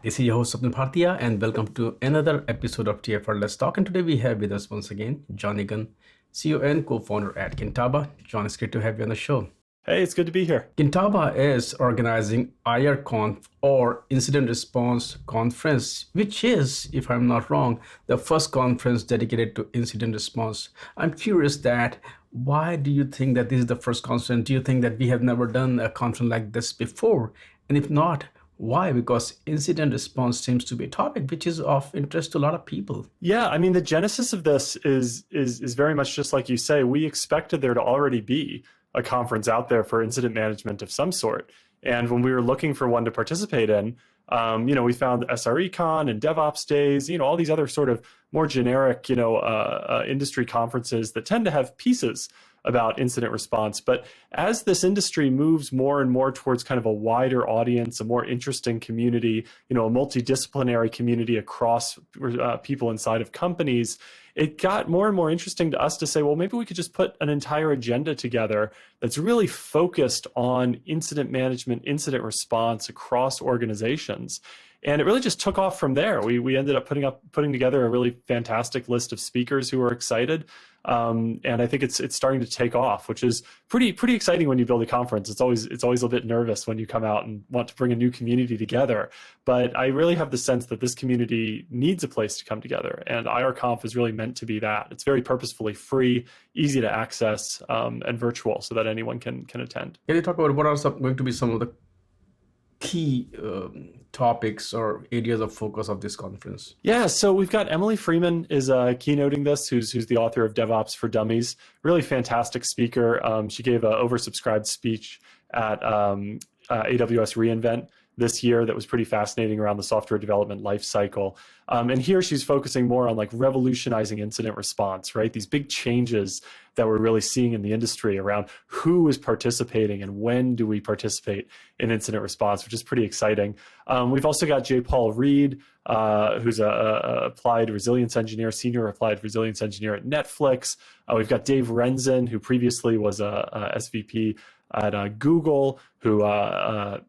This is your host Swapnil Bhartiya and welcome to another episode of TFR Let's Talk. And today we have with us once again, John Egan, CEO and co-founder at Kintaba. John, it's great to have you on the show. Hey, it's good to be here. Kintaba is organizing IRConf or Incident Response Conference, which is, if I'm not wrong, the first conference dedicated to incident response. I'm curious that why do you think that this is the first conference? Do you think that we have never done a conference like this before? And if not, why? Because incident response seems to be a topic which is of interest to a lot of people. Yeah, I mean, the genesis of this is very much just like you say. We expected there to already be a conference out there for incident management of some sort. And when we were looking for one to participate in, we found IRConf and DevOps Days, all these other sort of more generic, industry conferences that tend to have pieces about incident response. But as this industry moves more and more towards kind of a wider audience, a more interesting community, a multidisciplinary community across people inside of companies, it got more and more interesting to us to say, well, maybe we could just put an entire agenda together that's really focused on incident management, incident response across organizations. And it really just took off from there. We ended up putting together a really fantastic list of speakers who were excited. And I think it's starting to take off, which is pretty exciting when you build a conference. It's always a little bit nervous when you come out and want to bring a new community together. But I really have the sense that this community needs a place to come together. And IRConf is really meant to be that. It's very purposefully free, easy to access, and virtual so that anyone can attend. Can you talk about what are going to be some of the key topics or areas of focus of this conference? Yeah, so we've got Emily Freeman is keynoting this, who's the author of DevOps for Dummies. Really fantastic speaker. She gave an oversubscribed speech at AWS reInvent this year that was pretty fascinating around the software development lifecycle. And here she's focusing more on like revolutionizing incident response, right? These big changes that we're really seeing in the industry around who is participating and when do we participate in incident response, which is pretty exciting. We've also got J. Paul Reed, who's a applied resilience engineer, senior applied resilience engineer at Netflix. We've got Dave Renzen, who previously was a SVP at Google, who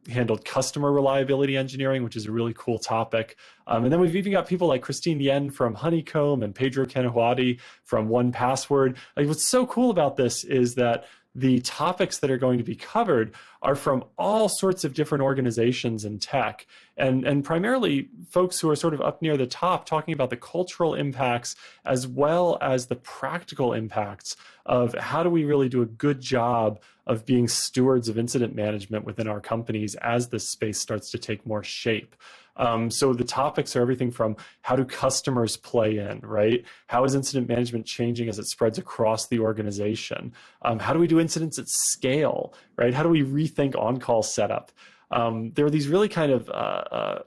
handled customer reliability engineering, which is a really cool topic. And then we've even got people like Christine Yen from Honeycomb and Pedro Canahuati from 1Password. Like, what's so cool about this is that the topics that are going to be covered are from all sorts of different organizations in tech, and primarily folks who are sort of up near the top, talking about the cultural impacts as well as the practical impacts of how do we really do a good job of being stewards of incident management within our companies as this space starts to take more shape. So the topics are everything from how do customers play in, right? How is incident management changing as it spreads across the organization? How do we do incidents at scale, right? How do we rethink on-call setup? There are these really kind of,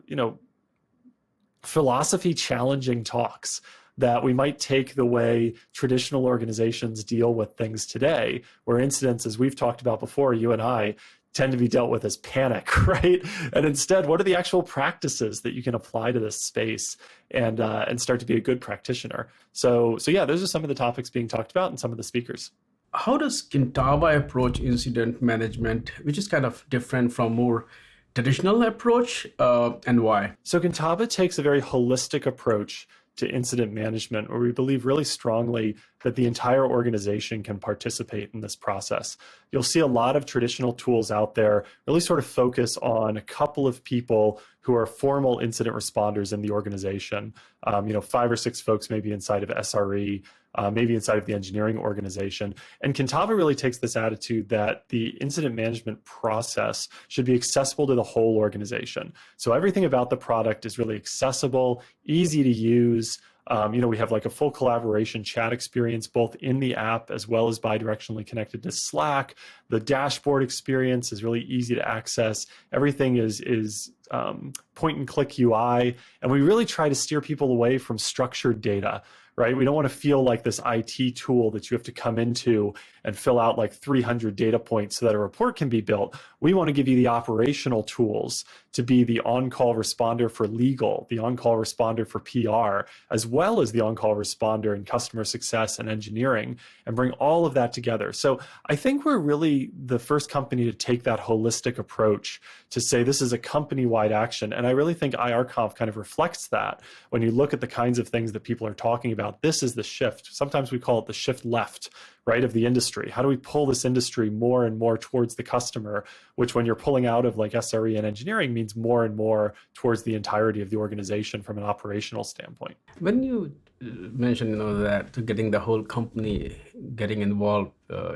philosophy challenging talks that we might take the way traditional organizations deal with things today, where incidents, as we've talked about before, you and I, tend to be dealt with as panic, right? And instead, what are the actual practices that you can apply to this space and start to be a good practitioner? So yeah, those are some of the topics being talked about and some of the speakers. How does Kintaba approach incident management, which is kind of different from more traditional approach, and why? So Kintaba takes a very holistic approach to incident management, where we believe really strongly that the entire organization can participate in this process. You'll see a lot of traditional tools out there really sort of focus on a couple of people who are formal incident responders in the organization. 5 or 6 folks maybe inside of SRE, maybe inside of the engineering organization. And Kintaba really takes this attitude that the incident management process should be accessible to the whole organization. So everything about the product is really accessible, easy to use. We have like a full collaboration chat experience, both in the app as well as bidirectionally connected to Slack. The dashboard experience is really easy to access. Everything is point and click UI. And we really try to steer people away from structured data, right? We don't want to feel like this IT tool that you have to come into and fill out like 300 data points so that a report can be built. We want to give you the operational tools to be the on-call responder for legal, the on-call responder for PR, as well as the on-call responder in customer success and engineering, and bring all of that together. So I think we're really the first company to take that holistic approach to say this is a company-wide action. And I really think IRConf kind of reflects that. When you look at the kinds of things that people are talking about, this is the shift. Sometimes we call it the shift left, right, of the industry. How do we pull this industry more and more towards the customer, which when you're pulling out of like SRE and engineering means more and more towards the entirety of the organization from an operational standpoint. When you mentioned, that getting the whole company getting involved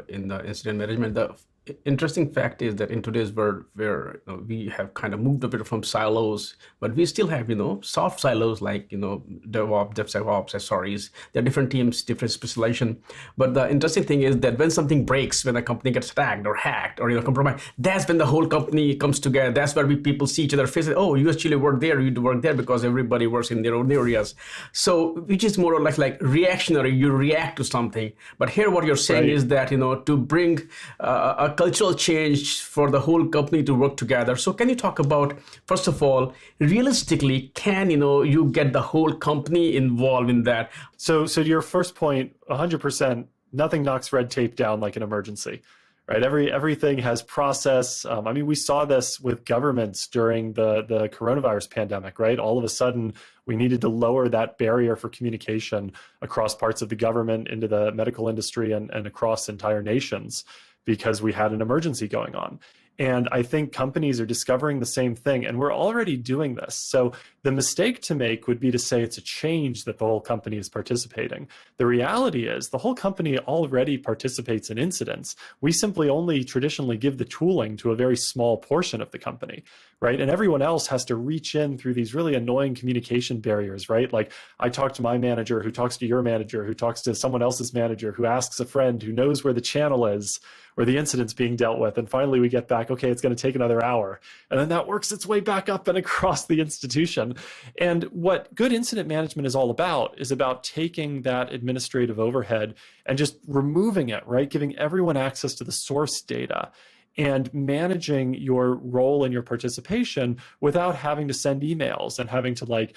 in the incident management, the interesting fact is that in today's world where we have kind of moved a bit from silos, but we still have soft silos like DevOps, DevSecOps, SREs. There are different teams, different specialization. But the interesting thing is that when something breaks, when a company gets attacked or hacked or compromised, that's when the whole company comes together. That's where people see each other faces. Oh, you actually work there, you work there, because everybody works in their own areas. So which is more or less like reactionary. You react to something. But here, what you're saying Right. is that to bring a cultural change for the whole company to work together. So can you talk about, first of all, realistically, can you get the whole company involved in that? So to your first point, 100%, nothing knocks red tape down like an emergency, right? Everything has process. I mean, we saw this with governments during the coronavirus pandemic, right? All of a sudden, we needed to lower that barrier for communication across parts of the government, into the medical industry, and across entire nations, because we had an emergency going on. And I think companies are discovering the same thing, and we're already doing this. So the mistake to make would be to say it's a change that the whole company is participating. The reality is the whole company already participates in incidents. We simply only traditionally give the tooling to a very small portion of the company, right? And everyone else has to reach in through these really annoying communication barriers, right? Like I talk to my manager, who talks to your manager, who talks to someone else's manager, who asks a friend, who knows where the channel is, where the incident's being dealt with. And finally we get back, okay, it's going to take another hour. And then that works its way back up and across the institution. And what good incident management is all about is about taking that administrative overhead and just removing it, right? Giving everyone access to the source data and managing your role and your participation without having to send emails and having to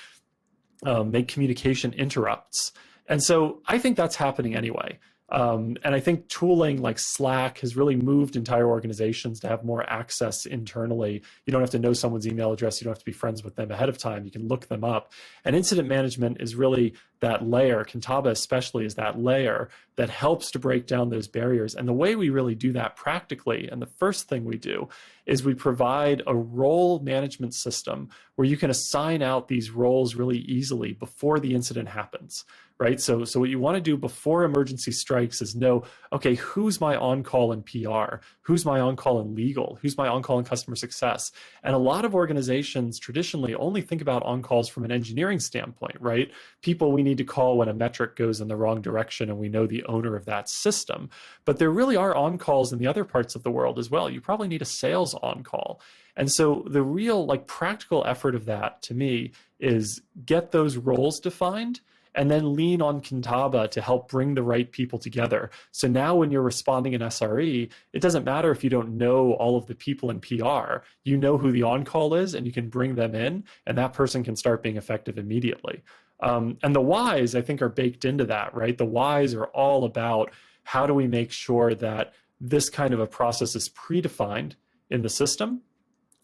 make communication interrupts. And so I think that's happening anyway. And I think tooling like Slack has really moved entire organizations to have more access internally. You don't have to know someone's email address. You don't have to be friends with them ahead of time. You can look them up. And incident management is really that layer. Kintaba especially is that layer that helps to break down those barriers. And the way we really do that practically, and the first thing we do, is we provide a role management system where you can assign out these roles really easily before the incident happens, right? So what you want to do before emergency strikes is know, okay, who's my on-call in PR? Who's my on-call in legal? Who's my on-call in customer success? And a lot of organizations traditionally only think about on-calls from an engineering standpoint, right? People we need to call when a metric goes in the wrong direction and we know the owner of that system. But there really are on-calls in the other parts of the world as well. You probably need a sales on-call. And so the real practical effort of that to me is get those roles defined and then lean on Kintaba to help bring the right people together. So now when you're responding in SRE, it doesn't matter if you don't know all of the people in PR. You know who the on-call is and you can bring them in, and that person can start being effective immediately. And the whys, I think, are baked into that, right? The whys are all about how do we make sure that this kind of a process is predefined in the system.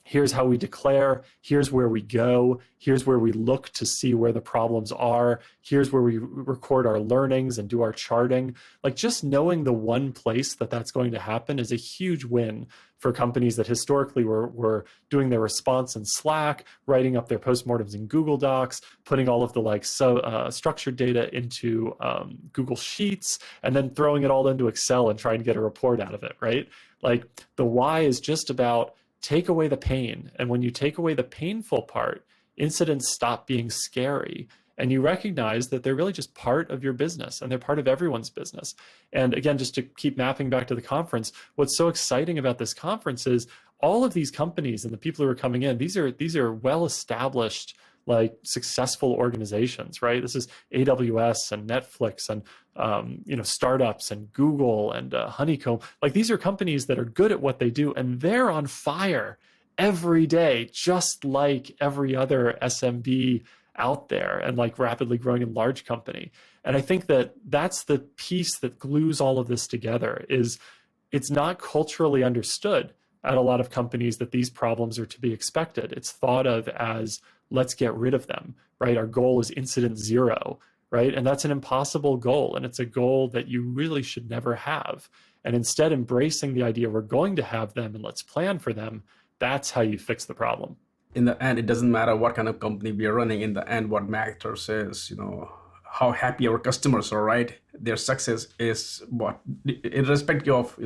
Here's how we declare, here's where we go, here's where we look to see where the problems are, here's where we record our learnings and do our charting. Just knowing the one place that that's going to happen is a huge win for companies that historically were doing their response in Slack, writing up their postmortems in Google Docs, putting all of the structured data into Google Sheets, and then throwing it all into Excel and trying to get a report out of it, right? The why is just about take away the pain. And when you take away the painful part, incidents stop being scary. And you recognize that they're really just part of your business and they're part of everyone's business. And again, just to keep mapping back to the conference, what's so exciting about this conference is all of these companies and the people who are coming in, these are well-established like successful organizations, right? This is AWS and Netflix and startups and Google and Honeycomb. Like these are companies that are good at what they do, and they're on fire every day, just like every other SMB out there and like rapidly growing and large company. And I think that that's the piece that glues all of this together. Is it's not culturally understood at a lot of companies that these problems are to be expected. It's thought of as, let's get rid of them, right? Our goal is incident zero, right? And that's an impossible goal. And it's a goal that you really should never have. And instead, embracing the idea we're going to have them and let's plan for them, that's how you fix the problem. In the end, it doesn't matter what kind of company we are running. In the end, what matters is, how happy our customers are, right? Their success is what, irrespective of,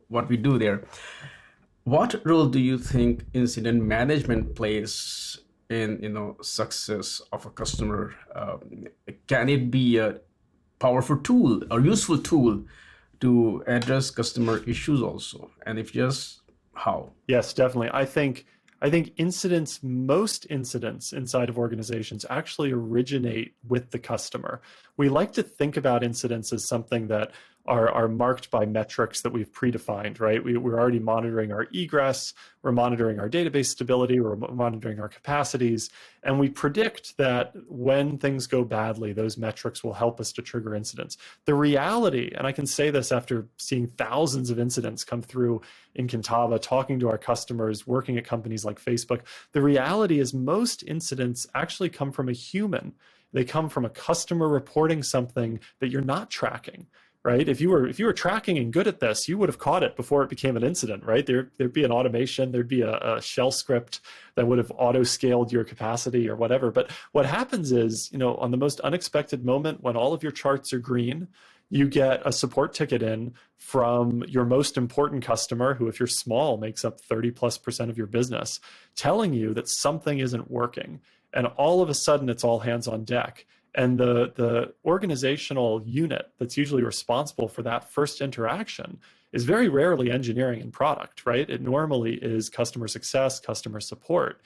what we do there. What role do you think incident management plays in, success of a customer? Can it be a powerful tool or useful tool to address customer issues also? And if yes, how? Yes, definitely. I think most incidents inside of organizations actually originate with the customer. We like to think about incidents as something that are marked by metrics that we've predefined, right? We're already monitoring our egress, we're monitoring our database stability, we're monitoring our capacities, and we predict that when things go badly, those metrics will help us to trigger incidents. The reality, and I can say this after seeing thousands of incidents come through in Kintaba, talking to our customers, working at companies like Facebook, the reality is most incidents actually come from a human. They come from a customer reporting something that you're not tracking. Right? If you were tracking and good at this, you would have caught it before it became an incident, right? There'd be an automation, there'd be a shell script that would have auto-scaled your capacity or whatever. But what happens is, on the most unexpected moment, when all of your charts are green, you get a support ticket in from your most important customer, who, if you're small, makes up 30+% of your business, telling you that something isn't working. And all of a sudden, it's all hands on deck. And the organizational unit that's usually responsible for that first interaction is very rarely engineering and product, right? It normally is customer success, customer support.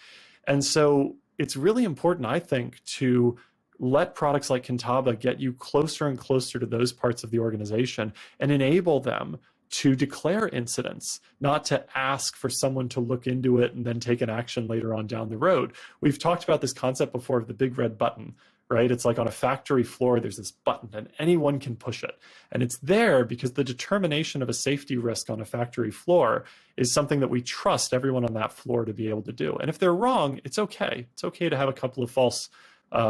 And so it's really important, I think, to let products like Kintaba get you closer and closer to those parts of the organization and enable them to declare incidents, not to ask for someone to look into it and then take an action later on down the road. We've talked about this concept before of the big red button, right? It's like on a factory floor, there's this button and anyone can push it. And it's there because the determination of a safety risk on a factory floor is something that we trust everyone on that floor to be able to do. And if they're wrong, it's okay. It's okay to have a couple of false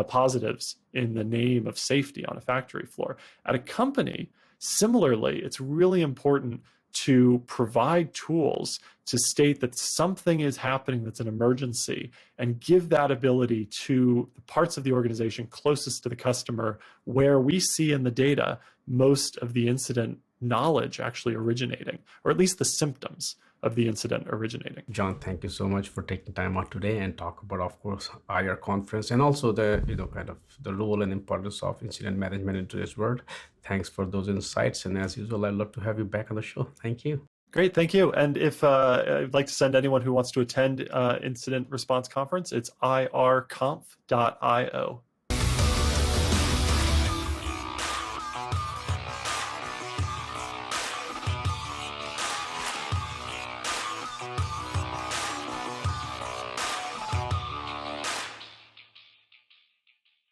positives in the name of safety on a factory floor. At a company, similarly, it's really important to provide tools to state that something is happening that's an emergency and give that ability to the parts of the organization closest to the customer where we see in the data most of the incident knowledge actually originating, or at least the symptoms of the incident originating. John, thank you so much for taking time out today and talk about, of course, IR conference and also the, kind of the role and importance of incident management in today's world. Thanks for those insights. And as usual, I'd love to have you back on the show. Thank you. Great, thank you. And if I'd like to send anyone who wants to attend Incident Response Conference, it's irconf.io.